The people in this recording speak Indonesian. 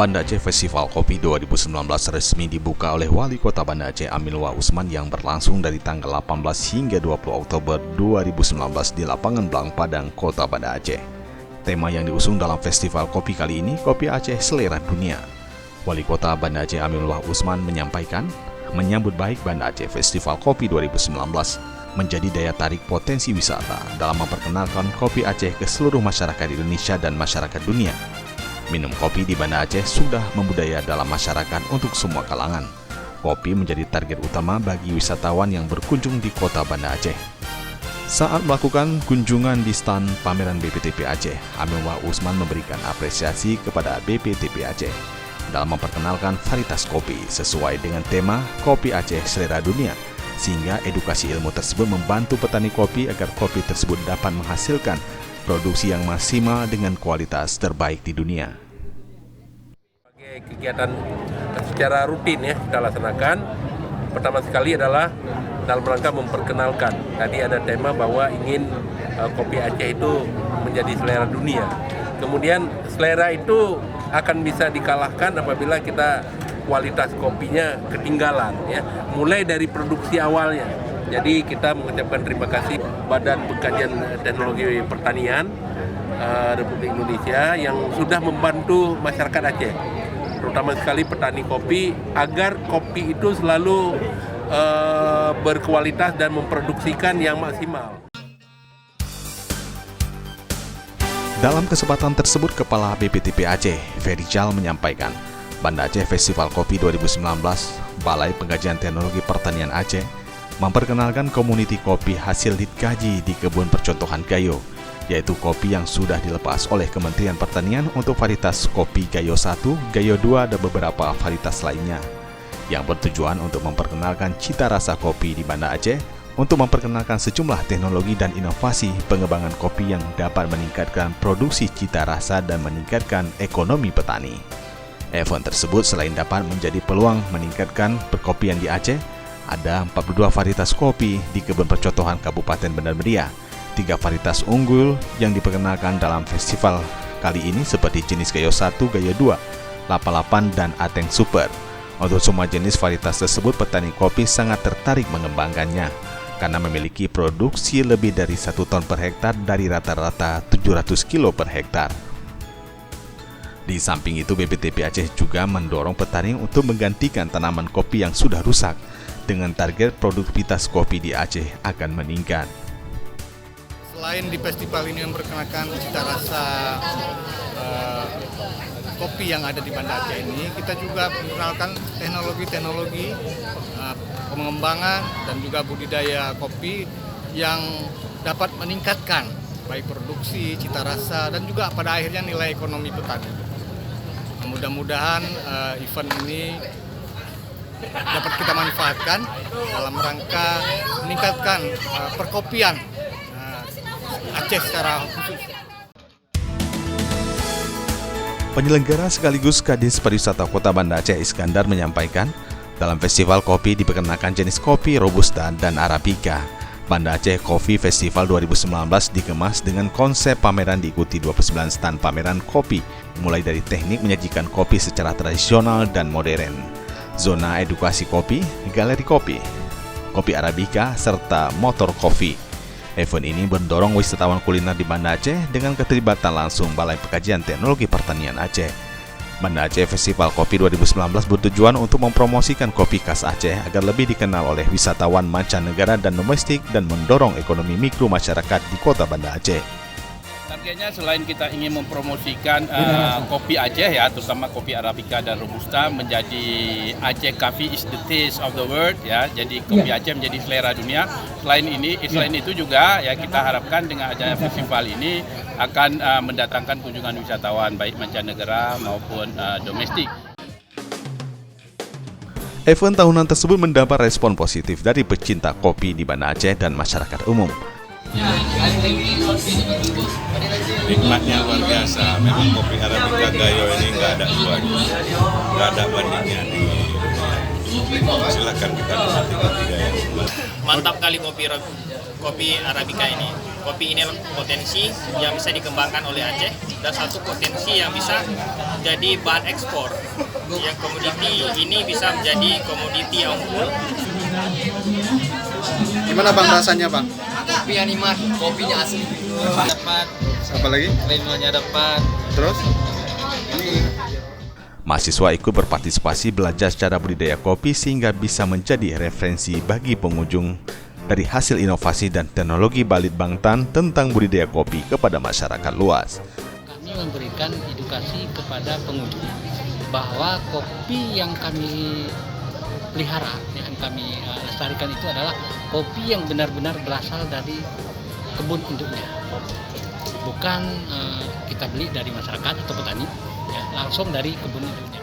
Banda Aceh Festival Kopi 2019 resmi dibuka oleh Wali Kota Banda Aceh Aminullah Usman yang berlangsung dari tanggal 18 hingga 20 Oktober 2019 di Lapangan Blang Padang, Kota Banda Aceh. Tema yang diusung dalam festival kopi kali ini, Kopi Aceh Selera Dunia. Wali Kota Banda Aceh Aminullah Usman menyampaikan, menyambut baik Banda Aceh Festival Kopi 2019 menjadi daya tarik potensi wisata dalam memperkenalkan kopi Aceh ke seluruh masyarakat Indonesia dan masyarakat dunia. Minum kopi di Banda Aceh sudah membudaya dalam masyarakat untuk semua kalangan. Kopi menjadi target utama bagi wisatawan yang berkunjung di kota Banda Aceh. Saat melakukan kunjungan di stand pameran BPTP Aceh, Aminullah Usman memberikan apresiasi kepada BPTP Aceh dalam memperkenalkan varietas kopi sesuai dengan tema Kopi Aceh Selera Dunia, sehingga edukasi ilmu tersebut membantu petani kopi agar kopi tersebut dapat menghasilkan produksi yang maksimal dengan kualitas terbaik di dunia. Kegiatan secara rutin ya kita laksanakan. Pertama sekali adalah dalam rangka memperkenalkan. Tadi ada tema bahwa ingin kopi Aceh itu menjadi selera dunia. Kemudian selera itu akan bisa dikalahkan apabila kita kualitas kopinya ketinggalan ya. Mulai dari produksi awalnya. Jadi kita mengucapkan terima kasih Badan Pengkajian Teknologi Pertanian Republik Indonesia yang sudah membantu masyarakat Aceh, terutama sekali petani kopi, agar kopi itu selalu berkualitas dan memproduksikan yang maksimal. Dalam kesempatan tersebut, Kepala BPTP Aceh, Ferry Jal menyampaikan, Banda Aceh Festival Kopi 2019, Balai Pengkajian Teknologi Pertanian Aceh, memperkenalkan komuniti kopi hasil ditkaji di kebun percontohan Gayo, yaitu kopi yang sudah dilepas oleh Kementerian Pertanian untuk varietas kopi Gayo 1, Gayo 2, dan beberapa varietas lainnya, yang bertujuan untuk memperkenalkan cita rasa kopi di Banda Aceh, untuk memperkenalkan sejumlah teknologi dan inovasi pengembangan kopi yang dapat meningkatkan produksi cita rasa dan meningkatkan ekonomi petani. Event tersebut selain dapat menjadi peluang meningkatkan perkopian di Aceh, ada 42 varietas kopi di kebun percontohan Kabupaten Banda Meriah, 3 varietas unggul yang diperkenalkan dalam festival kali ini seperti jenis Gayo 1, Gayo 2, 88, dan Ateng Super. Untuk semua jenis varietas tersebut, petani kopi sangat tertarik mengembangkannya karena memiliki produksi lebih dari 1 ton per hektar dari rata-rata 700 kilo per hektar. Di samping itu, BPTP Aceh juga mendorong petani untuk menggantikan tanaman kopi yang sudah rusak dengan target produktivitas kopi di Aceh akan meningkat. Selain di festival ini memperkenalkan cita rasa kopi yang ada di Banda Aceh ini, kita juga memperkenalkan teknologi-teknologi pengembangan dan juga budidaya kopi yang dapat meningkatkan baik produksi, cita rasa, dan juga pada akhirnya nilai ekonomi petani. Mudah-mudahan event ini dapat kita manfaatkan dalam rangka meningkatkan perkopian Aceh secara khusus. Penyelenggara sekaligus Kadis Pariwisata Kota Banda Aceh Iskandar menyampaikan, dalam festival kopi diperkenalkan jenis kopi Robusta dan Arabica. Banda Aceh Coffee Festival 2019 dikemas dengan konsep pameran diikuti 29 stand pameran kopi, mulai dari teknik menyajikan kopi secara tradisional dan modern, zona edukasi kopi, galeri kopi, kopi Arabica, serta motor kopi. Event ini mendorong wisatawan kuliner di Banda Aceh dengan keterlibatan langsung Balai Pengkajian Teknologi Pertanian Aceh. Banda Aceh Festival Kopi 2019 bertujuan untuk mempromosikan kopi khas Aceh agar lebih dikenal oleh wisatawan mancanegara dan domestik dan mendorong ekonomi mikro masyarakat di kota Banda Aceh. Targetnya selain kita ingin mempromosikan kopi Aceh ya, terutama kopi Arabica dan Robusta menjadi Aceh Coffee is the taste of the world ya. Jadi kopi Aceh menjadi selera dunia. Selain itu juga ya kita harapkan dengan adanya festival ini akan mendatangkan kunjungan wisatawan baik mancanegara maupun domestik. Event tahunan tersebut mendapat respon positif dari pecinta kopi di Banda Aceh dan masyarakat umum. Nikmatnya luar biasa. Memang kopi Arabica Gayo ini nggak ada duanya, nggak ada bandingnya di dunia. Silakan kita nikmati budidaya. Mantap kali kopi Arabica ini. Kopi ini potensi yang bisa dikembangkan oleh Aceh dan satu potensi yang bisa jadi bahan ekspor. Yang komoditi ini bisa menjadi komoditi yang unggul. Gimana Bang rasanya Bang? Kopi yang nikmat, kopinya asli. Dapat, Apa lagi? lemanya dapat. Terus? Mahasiswa ikut berpartisipasi belajar cara budidaya kopi sehingga bisa menjadi referensi bagi pengunjung dari hasil inovasi dan teknologi Balit Bangtan tentang budidaya kopi kepada masyarakat luas. Kami memberikan edukasi kepada pengunjung bahwa kopi yang kami pelihara, yang kami lestarikan itu adalah kopi yang benar-benar berasal dari kebun induknya. Bukan kita beli dari masyarakat atau petani, ya, langsung dari kebun induknya.